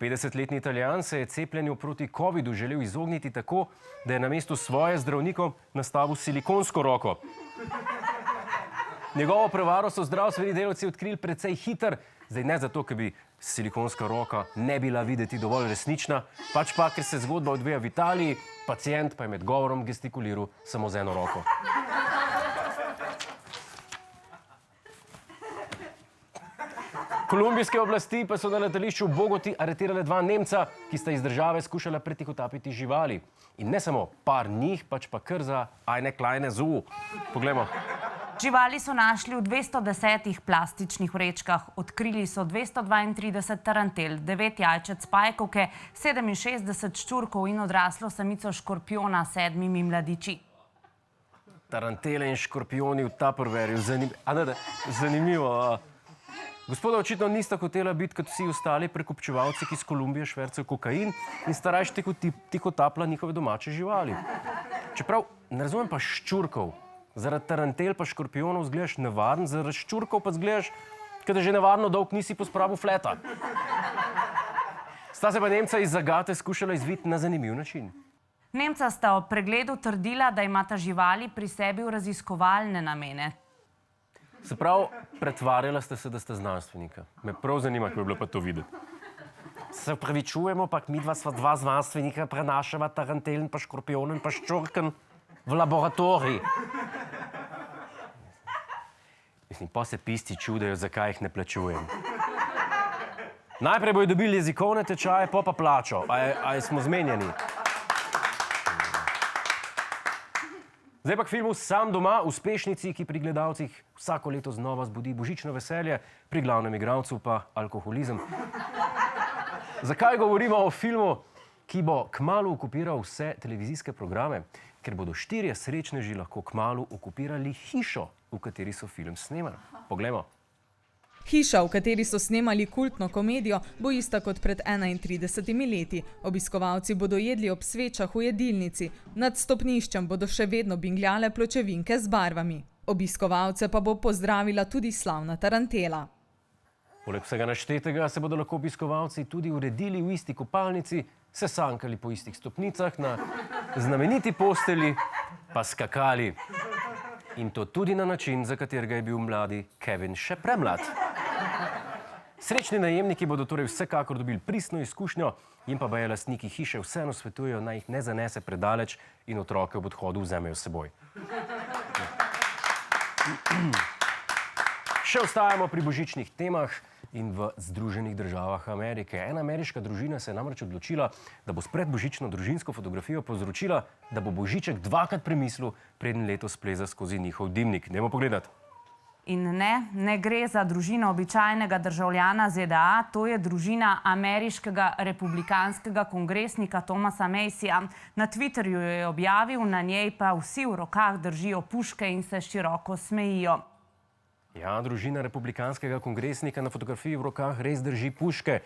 50-letni Italijan se je cepljenju proti covidu želel izogniti tako, da je namesto svoje zdravnikom nastavil silikonsko roko. Njegovo prevaro so zdravstveni delavci odkrili precej hitro, zdaj ne zato, ker bi silikonska roka ne bila videti dovolj resnična, pač pa, ker se zgodba odvija v Italiji, pacient pa je med govorom gestikuliral samo z eno roko. Kolumbijske oblasti pa so na letališču v Bogoti aretirale 2 Nemca, ki sta iz države skušala pretihotapiti živali. In ne samo par njih, pač pa kar za eine kleine Zoo. Poglejmo. Živali so našli v 210 plastičnih vrečkah, odkrili so 232 tarantel, 9 jajčec pajkovke, 67 ščurkov in odraslo samico škorpiona s 7 mladiči. Tarantele in škorpioni v Tupperwareu. Zanimivo. Gospoda očitno nista hotela biti kot vsi ostali prekupčevalci, ki iz Kolumbije švercajo kokain in sta raje tihotapila njihove domače živali. Čeprav ne razumem pa ščurkov. Zaradi tarantel pa škorpionov zgledaš nevaren, zaradi ščurkov pa zgledaš, kad že nevarno dolg nisi pospravil fleta. Sta se pa Nemca iz zagate skušala izviti na zanimiv način. Nemca sta ob pregledu trdila, da imata živali pri sebi v raziskovalne namene. Se pravi, pretvarjala ste se, da ste znanstvenika. Me prav zanima, kako je bilo pa to videti. Se upravičujemo, pa midva sva 2 znanstvenika prenašava tarantelen pa škorpionen pa ščurken v laboratorij. Mislim, pa se pisti čudejo, zakaj jih ne plačujem. Najprej bojo dobili jezikovne tečaje, pa plačo. A smo zmenjeni? Zdaj pa k filmu Sam doma, uspešnici, ki pri gledalcih vsako leto znova zbudi božično veselje, pri glavnem igralcu pa alkoholizem. Zakaj govorimo o filmu, ki bo kmalu okupiral vse televizijske programe? Ker bodo 4 srečneži lahko kmalu okupirali hišo, v kateri so film snemali. Poglejmo. Hiša, v kateri so snemali kultno komedijo, bo ista kot pred 31 leti. Obiskovalci bodo jedli ob svečah v jedilnici. Nad stopniščem bodo še vedno bingljale pločevinke z barvami. Obiskovalce pa bo pozdravila tudi slavna tarantela. Poleg vsega naštetega se bodo lahko obiskovalci tudi uredili v isti kopalnici, se sankali po istih stopnicah, na znameniti posteli pa skakali. In to tudi na način, za katerega je bil mladi Kevin še premlad. Srečni najemniki bodo torej vsekakor dobili pristno izkušnjo, jim pa baje lastniki hiše vseeno svetujejo, naj jih ne zanese predaleč in otroke ob odhodu vzamejo s seboj. Še ostajamo pri božičnih temah in v Združenih državah Amerike. Ena ameriška družina se je namreč odločila, da bo s predbožično družinsko fotografijo povzročila, da bo Božiček 2-krat premislil, preden letos spleza skozi njihov dimnik. Dajmo pogledati. In ne gre za družino običajnega državljana ZDA, to je družina ameriškega republikanskega kongresnika Thomasa Macyja. Na Twitterju jo je objavil, na njej pa vsi v rokah držijo puške in se široko smejijo. Ja, družina republikanskega kongresnika na fotografiji v rokah res drži puške.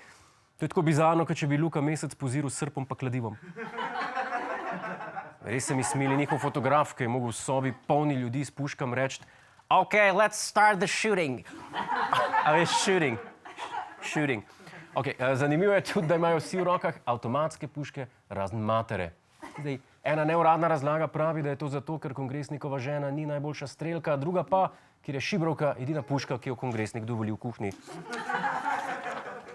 To je tako bizarno, kot če bi Luka Mesec poziral s srpom pa kladivom. Res se mi smili njihov fotograf, ki je mogel v sobi polni ljudi s puškam reči: "Ok, let's start the shooting." A veš, shooting. Ok, zanimivo je tudi, da imajo vsi v rokah avtomatske puške, razen matere. Zdaj, ena neuradna razlaga pravi, da je to zato, ker kongresnikova žena ni najboljša strelka, druga pa, ker je šibrovka edina puška, ki jo kongresnik dovoli v kuhinji.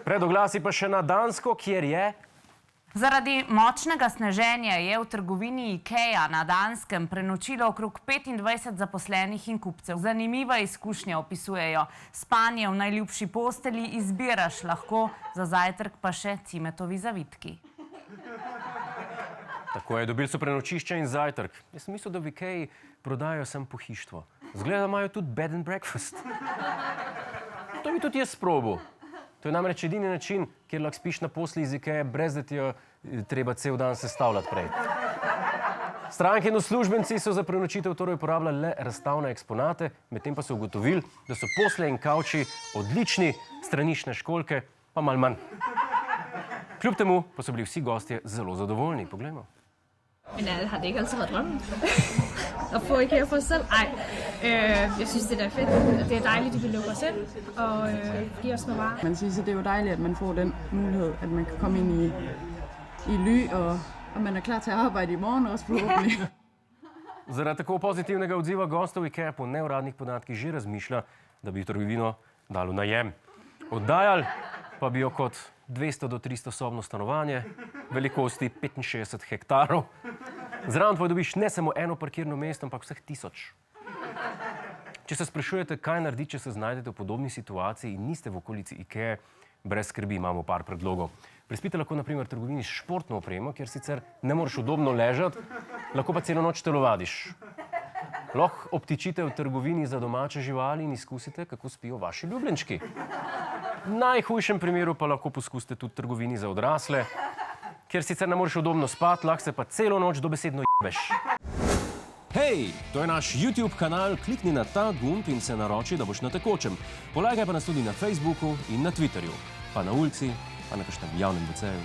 Predoglasi pa še na Dansko, kjer je... Zaradi močnega sneženja je v trgovini IKEA na Danskem prenočilo okrog 25 zaposlenih in kupcev. Zanimiva izkušnja opisujejo. Spanje v najljubši posteli izbiraš lahko, za zajtrk pa še cimetovi zavitki. Tako je, dobili so prenočišče in zajtrk. Jaz sem mislil, da v IKEA prodajajo samo pohištvo. Zgleda, imajo tudi bed and breakfast. To bi tudi jaz sprobal. To je namreč edini način, kjer lahko spiš na posli iz IKEA, brez da ti jo treba cel dan sestavljati prej. Stranke in uslužbenci so za prenočitev torej uporabljali le razstavne eksponate, medtem pa so ugotovili, da so posle in kavči odlični, straniščne školjke pa malo manj. Kljub temu pa so bili vsi gostje zelo zadovoljni. Poglejmo. Men har det ikke altid været drømmen at få IKEA for sig selv? Ej, jeg synes, det er fedt. Det er dejligt, at vi lukker os ind og giver os noget varer. Man siger, så det er jo dejligt, at man får den mulighed, at man kan komme ind i Ly, og man er klar til at arbejde i morgen også forhåbentlig. Zaradi tako pozitivnega odziva gostov IKEA po neuradnih podatkih že razmišlja, da bi trgovino dalo najem. Oddajali pa bi jo kot 200 do 300 sobno stanovanje, velikosti 65 hektarov. Zraven pa dobiš ne samo eno parkirno mesto, ampak vseh 1000. Če se sprašujete, kaj narediti, če se znajdete v podobni situaciji in niste v okolici IKEA, brez skrbi, imamo par predlogov. Prespite lahko na primer trgovini s športno opremo, kjer sicer ne moreš udobno ležati, lahko pa celo noč telovadiš. Lahko obtičite v trgovini za domače živali in izkusite, kako spijo vaši ljubljenčki. V najhujšem primeru pa lahko poskusite tudi v trgovini za odrasle, kjer sicer ne moreš udobno spati, lahko se pa celo noč dobesedno jebeš. Hej, to je naš YouTube kanal, klikni na ta gumb in se naroči, da boš na tekočem. Polagaj pa nas tudi na Facebooku in na Twitterju, pa na ulici, pa na kakšnem javnem WC-ju.